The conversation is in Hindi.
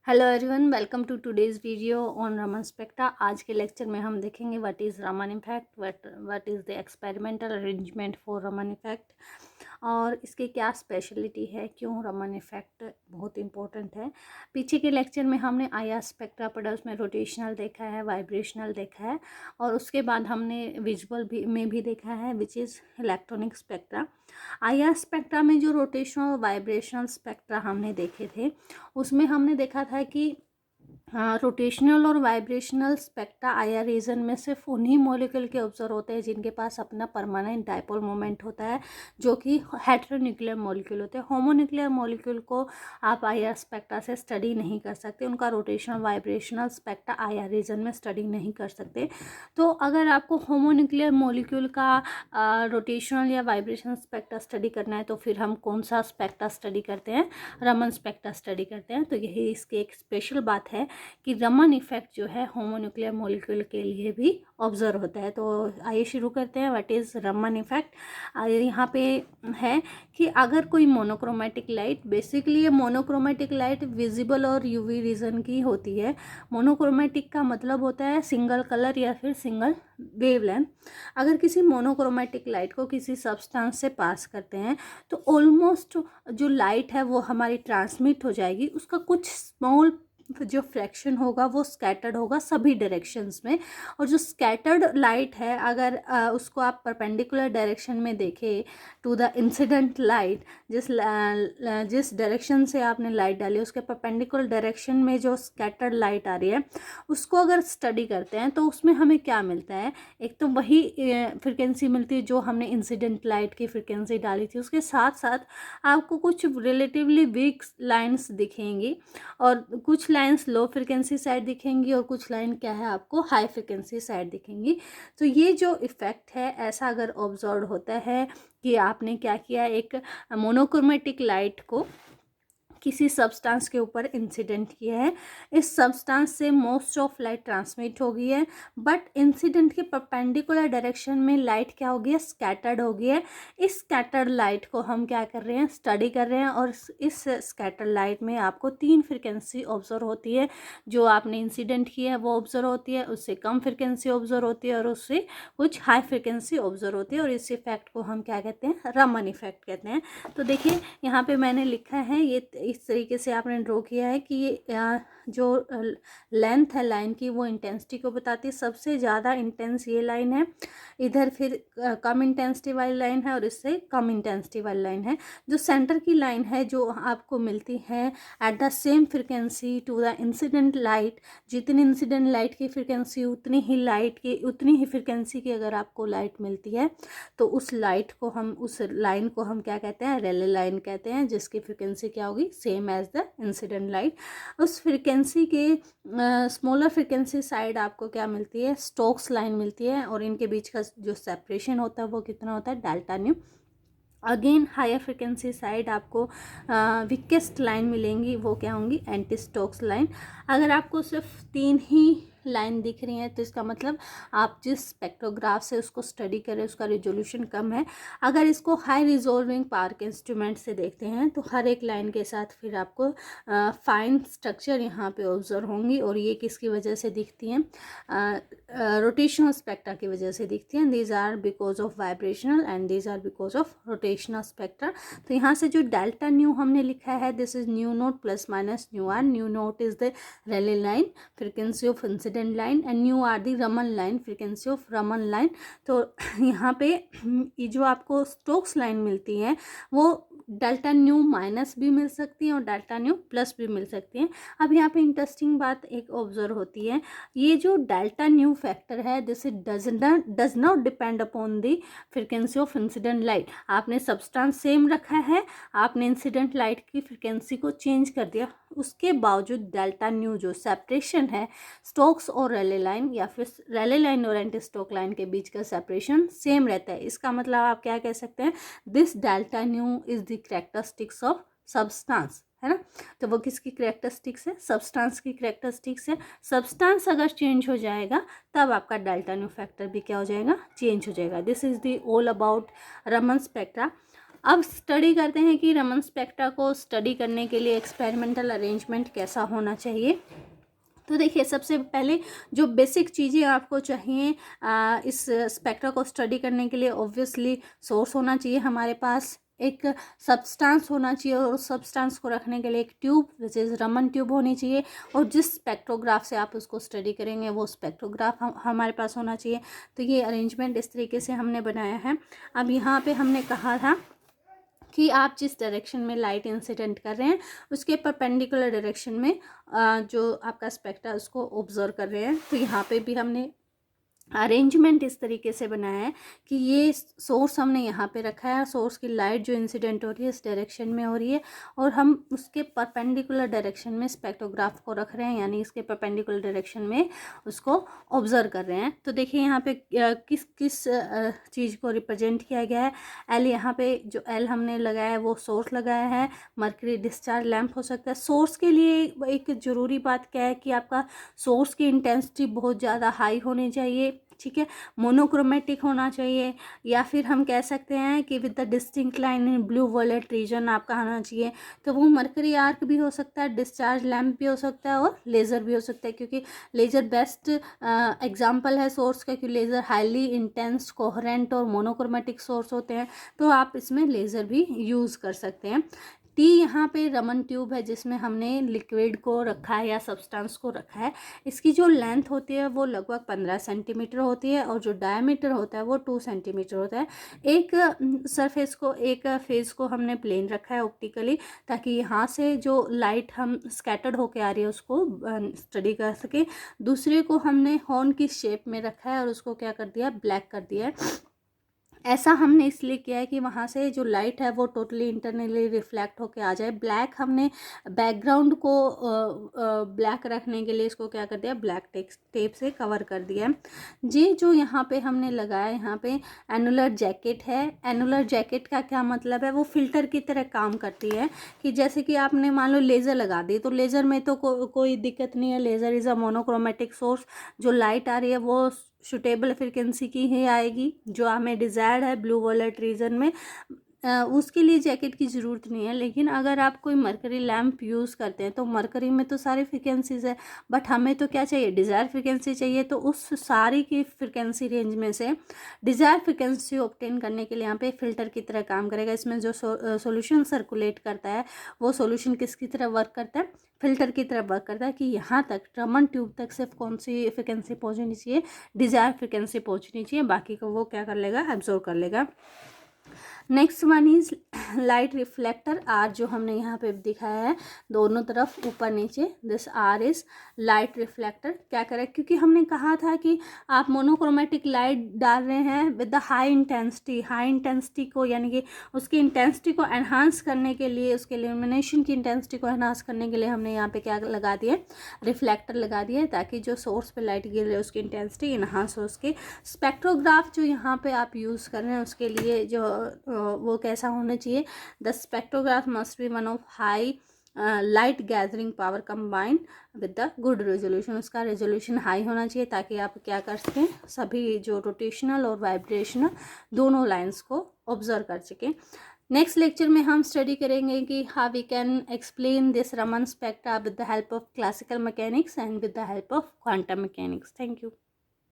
Hello everyone, welcome to today's video on Raman spectra. आज के लेक्चर में हम देखेंगे what is Raman effect, what is the experimental arrangement for Raman effect और इसकी क्या स्पेशलिटी है, क्यों रमन इफेक्ट बहुत इंपॉर्टेंट है। पीछे के लेक्चर में हमने आईआर स्पेक्ट्रा पढ़ा, उसमें रोटेशनल देखा है, वाइब्रेशनल देखा है और उसके बाद हमने विजुअल भी देखा है which is electronic spectra. IR spectra में जो रोटेशनल और वाइब्रेशनल स्पेक्ट्रा हमने देखे थे उसमें हमने देखा था कि रोटेशनल और वाइब्रेशनल स्पेक्ट्रा आईआर रीजन में सिर्फ उन्हीं मॉलिक्यूल के ऑब्जर्व होते हैं जिनके पास अपना परमानेंट डाइपोल मोमेंट होता है, जो कि हेटेरोन्यूक्लियर मॉलिक्यूल होते हैं। होमोन्यूक्लियर मॉलिक्यूल को आप आईआर स्पेक्ट्रा से स्टडी नहीं कर सकते, उनका rotational vibrational spectra IR region में स्टडी नहीं कर सकते। तो अगर आपको होमोन्यूक्लियर मॉलिक्यूल का रोटेशनल या वाइब्रेशनल स्पेक्ट्रा स्टडी करना है तो फिर हम कौन सा स्पेक्ट्रा स्टडी करते हैं? रमन स्पेक्ट्रा स्टडी करते हैं। तो यही इसकी एक स्पेशल बात है कि रमन इफेक्ट जो है होमोन्यूक्लियर मॉलिक्यूल के लिए भी ऑब्जर्व होता है। तो आइए शुरू करते हैं। What is Raman effect? यहाँ पे है कि अगर कोई मोनोक्रोमेटिक लाइट, बेसिकली ये मोनोक्रोमेटिक लाइट विजिबल और यूवी रीजन की होती है। मोनोक्रोमेटिक का मतलब होता है सिंगल कलर या फिर सिंगल वेवलेंथ। अगर किसी मोनोक्रोमेटिक लाइट को किसी सब्सटेंस से पास करते हैं तो ऑलमोस्ट जो लाइट है वो हमारी ट्रांसमिट हो जाएगी, उसका कुछ स्मॉल जो फ्रैक्शन होगा वो स्कैटर्ड होगा सभी डायरेक्शंस में। और जो स्कैटर्ड लाइट है अगर उसको आप परपेंडिकुलर डायरेक्शन में देखें टू द इंसिडेंट लाइट, जिस डायरेक्शन से आपने लाइट डाली उसके परपेंडिकुलर डायरेक्शन में जो स्कैटर्ड लाइट आ रही है उसको अगर स्टडी करते हैं तो उसमें हमें क्या मिलता है? एक तो वही फ्रिक्वेंसी मिलती है जो हमने इंसिडेंट लाइट की फ्रिक्वेंसी डाली थी, उसके साथ साथ आपको कुछ रिलेटिवली वीक लाइन्स दिखेंगी और कुछ लाइन्स लो फ्रिक्वेंसी साइड दिखेंगी और कुछ लाइन क्या है आपको हाई फ्रिक्वेंसी साइड दिखेंगी। तो ये जो इफ़ेक्ट है ऐसा अगर ऑब्जर्व होता है कि आपने क्या किया, एक मोनोक्रोमेटिक लाइट को किसी सब्सटेंस के ऊपर इंसिडेंट किया है, इस सब्सटेंस से मोस्ट ऑफ लाइट ट्रांसमिट हो गई है, बट इंसिडेंट के परपेंडिकुलर डायरेक्शन में लाइट क्या हो गई है? स्कैटर्ड हो गई है। इस स्कैटर्ड लाइट को हम क्या कर रहे हैं? स्टडी कर रहे हैं। और इस स्कैटर्ड लाइट में आपको 3 फ्रिक्वेंसी ऑब्जर्व होती है। जो आपने इंसिडेंट किया है वो ऑब्जर्व होती है, उससे कम फ्रिक्वेंसी ऑब्जर्व होती है और उससे कुछ हाई फ्रिक्वेंसी ऑब्जर्व होती है। और इस इफेक्ट को हम क्या कहते हैं? रमन इफेक्ट कहते हैं। तो देखिए यहाँ पे मैंने लिखा है, ये इस तरीके से आपने ड्रॉ किया है कि ये जो लेंथ है लाइन की वो इंटेंसिटी को बताती है। सबसे ज़्यादा इंटेंस ये लाइन है, इधर फिर कम इंटेंसिटी वाली लाइन है और इससे कम इंटेंसिटी वाली लाइन है। जो सेंटर की लाइन है जो आपको मिलती है at the same frequency to the incident light, जितनी इंसिडेंट लाइट की फ्रिक्वेंसी उतनी ही फ्रिक्वेंसी की अगर आपको लाइट मिलती है तो उस लाइन को हम क्या कहते हैं? रेले लाइन कहते हैं, जिसकी फ्रिक्वेंसी क्या होगी? Same as the incident light. उस फ्रिक्वेंसी के स्मॉलर फ्रिक्वेंसी साइड आपको क्या मिलती है? स्टोक्स लाइन मिलती है और इनके बीच का जो सेपरेशन होता है वो कितना होता है? Delta nu. Again higher frequency side आपको वीकेस्ट लाइन मिलेंगी, वो क्या होंगी? Anti Stokes line. अगर आपको सिर्फ 3 ही लाइन दिख रही है तो इसका मतलब आप जिस स्पेक्ट्रोग्राफ से उसको स्टडी करें उसका रिजोल्यूशन कम है। अगर इसको हाई रिजोल्विंग पावर के इंस्ट्रूमेंट से देखते हैं तो हर एक लाइन के साथ फिर आपको फाइन स्ट्रक्चर यहाँ पे ऑब्जर्व होंगी। और ये किसकी वजह से दिखती हैं? रोटेशनल स्पेक्ट्रा की वजह से दिखती हैं। These are because of vibrational and these are because of rotational spectra. तो यहाँ से जो डेल्टा न्यू हमने लिखा है, this is nu naught plus minus nu R. Nu naught is the Rayleigh line frequency of incident line and nu R the Raman line frequency of Raman line. तो यहाँ पे ये जो आपको स्टोक्स लाइन मिलती है वो डेल्टा न्यू माइनस भी मिल सकती है और डेल्टा न्यू प्लस भी मिल सकती है। अब यहाँ पे इंटरेस्टिंग बात एक ऑब्जर्व होती है, ये जो डेल्टा न्यू फैक्टर है this does not depend upon the frequency of incident light. आपने सब्सटेंस सेम रखा है, आपने इंसिडेंट लाइट की फ्रिक्वेंसी को चेंज कर दिया, उसके बावजूद डेल्टा न्यू जो सेपरेशन है स्टोक्स और रेले लाइन या फिर रेले लाइन और एंटी स्टोक लाइन के बीच का सेपरेशन सेम रहता है। इसका मतलब आप क्या कह सकते हैं? This delta nu is the characteristics of substance, है ना। तो वो किसकी कैरेक्टरिस्टिक्स है? सब्सटेंस की कैरेक्टरिस्टिक्स है। सब्सटेंस अगर चेंज हो जाएगा तब आपका डेल्टा न्यू फैक्टर भी क्या हो जाएगा? चेंज हो जाएगा। This is the all about Raman spectra. अब स्टडी करते हैं कि रमन स्पेक्ट्रा को स्टडी करने के लिए एक्सपेरिमेंटल अरेंजमेंट कैसा होना चाहिए। तो देखिए, सबसे पहले जो बेसिक चीज़ें आपको चाहिए इस स्पेक्ट्रा को स्टडी करने के लिए, ऑब्वियसली सोर्स होना चाहिए हमारे पास, एक सब्सटेंस होना चाहिए, और उस सब्सटेंस को रखने के लिए एक tube which is Raman tube होनी चाहिए, और जिस स्पेक्ट्रोग्राफ से आप उसको स्टडी करेंगे वो स्पेक्ट्रोग्राफ हमारे पास होना चाहिए। तो ये अरेंजमेंट इस तरीके से हमने बनाया है। अब यहाँ पे हमने कहा था कि आप जिस डायरेक्शन में लाइट इंसिडेंट कर रहे हैं उसके परपेंडिकुलर डायरेक्शन में जो आपका स्पेक्ट्रा उसको ऑब्जर्व कर रहे हैं। तो यहाँ पे भी हमने अरेंजमेंट इस तरीके से बनाया है कि ये सोर्स हमने यहाँ पे रखा है, सोर्स की लाइट जो इंसिडेंट हो रही है इस डायरेक्शन में हो रही है, और हम उसके परपेंडिकुलर डायरेक्शन में स्पेक्ट्रोग्राफ को रख रहे हैं, यानी इसके परपेंडिकुलर डायरेक्शन में उसको ऑब्जर्व कर रहे हैं। तो देखिए यहाँ पे किस किस चीज़ को रिप्रेजेंट किया गया है। एल, यहाँ पे जो एल हमने लगाया है वो सोर्स लगाया है, मर्करी डिस्चार्ज लैंप हो सकता है। सोर्स के लिए एक ज़रूरी बात क्या है कि आपका सोर्स की इंटेंसिटी बहुत ज़्यादा हाई होनी चाहिए, ठीक है, मोनोक्रोमेटिक होना चाहिए, या फिर हम कह सकते हैं कि with the distinct line in blue violet region आपका आना चाहिए। तो वो मरकरी आर्क भी हो सकता है, डिस्चार्ज लैंप भी हो सकता है, और लेज़र भी हो सकता है, क्योंकि लेज़र बेस्ट एग्जांपल है सोर्स का, क्योंकि लेज़र हाईली इंटेंस, कोहेरेंट और मोनोक्रोमेटिक सोर्स होते हैं, तो आप इसमें लेज़र भी यूज़ कर सकते हैं। टी, यहाँ पे रमन ट्यूब है जिसमें हमने लिक्विड को रखा है या सब्सटेंस को रखा है। इसकी जो लेंथ होती है वो लगभग 15 सेंटीमीटर होती है, और जो डायमीटर होता है वो 2 सेंटीमीटर होता है। एक सरफेस को, एक फेस को हमने प्लेन रखा है ऑप्टिकली, ताकि यहाँ से जो लाइट हम स्कैटर्ड होके आ रही है उसको स्टडी कर सके। दूसरे को हमने हॉर्न की शेप में रखा है और उसको क्या कर दिया, ब्लैक कर दिया है। ऐसा हमने इसलिए किया है कि वहाँ से जो लाइट है वो टोटली इंटरनली रिफ्लेक्ट होके आ जाए। ब्लैक हमने बैकग्राउंड को ब्लैक रखने के लिए इसको क्या कर दिया, ब्लैक टेप से कवर कर दिया है जी। जो यहाँ पे हमने लगाया, यहाँ पे एनुलर जैकेट है। एनुलर जैकेट का क्या मतलब है, वो फिल्टर की तरह काम करती है, कि जैसे कि आपने मान लो लेज़र लगा दी, तो लेज़र में तो कोई दिक्कत नहीं है, laser is a monochromatic source, जो लाइट आ रही है वो सुटेबल फ्रिक्वेंसी की ही आएगी, जो हमें डिज़ायर्ड है ब्लू वॉलेट रीजन में, उसके लिए जैकेट की ज़रूरत नहीं है। लेकिन अगर आप कोई मरकरी लैंप यूज़ करते हैं तो मरकरी में तो सारी फ्रिक्वेंसीज़ है, बट हमें तो क्या चाहिए, डिज़ायर फ्रिक्वेंसी चाहिए। तो उस सारी की फ्रिक्वेंसी रेंज में से डिज़ायर फ्रिक्वेंसी ऑब्टेन करने के लिए यहाँ पे फ़िल्टर की तरह काम करेगा। इसमें जो सॉल्यूशन सर्कुलेट करता है वो सॉल्यूशन किसकी तरह वर्क करता है, फ़िल्टर की तरह वर्क करता है, कि यहाँ तक रमन ट्यूब तक सिर्फ कौन सी फ्रिक्वेंसी पहुँचनी चाहिए, डिज़ायर फ्रिक्वेंसी पहुँचनी चाहिए, बाकी को वो क्या कर लेगा, एब्जॉर्व कर लेगा। Next one is light reflector, आर जो हमने यहाँ पे दिखाया है दोनों तरफ ऊपर नीचे, this are is light reflector. क्या करें, क्योंकि हमने कहा था कि आप मोनोक्रोमेटिक लाइट डाल रहे हैं with the high intensity, high intensity को यानी कि उसकी इंटेंसिटी को एनहांस करने के लिए, उसके इल्यूमिनेशन की इंटेंसिटी को एनहांस करने के लिए हमने यहाँ पे क्या लगा दिया, रिफ्लेक्टर लगा दिया, ताकि जो सोर्स पे लाइट गिर रही है उसकी इंटेंसिटी इनहांस हो उसके। स्पेक्ट्रोग्राफ जो यहाँ पे आप यूज़ कर रहे हैं उसके लिए जो वो कैसा होना चाहिए, the spectrograph must be one of high light gathering power combined with the good resolution. उसका रेजोल्यूशन हाई होना चाहिए ताकि आप क्या कर सकें, सभी जो रोटेशनल और वाइब्रेशनल दोनों लाइंस को ऑब्जर्व कर सकें। नेक्स्ट लेक्चर में हम स्टडी करेंगे कि how we can explain this Raman spectra with the help of classical mechanics and with the help of quantum mechanics. Thank you.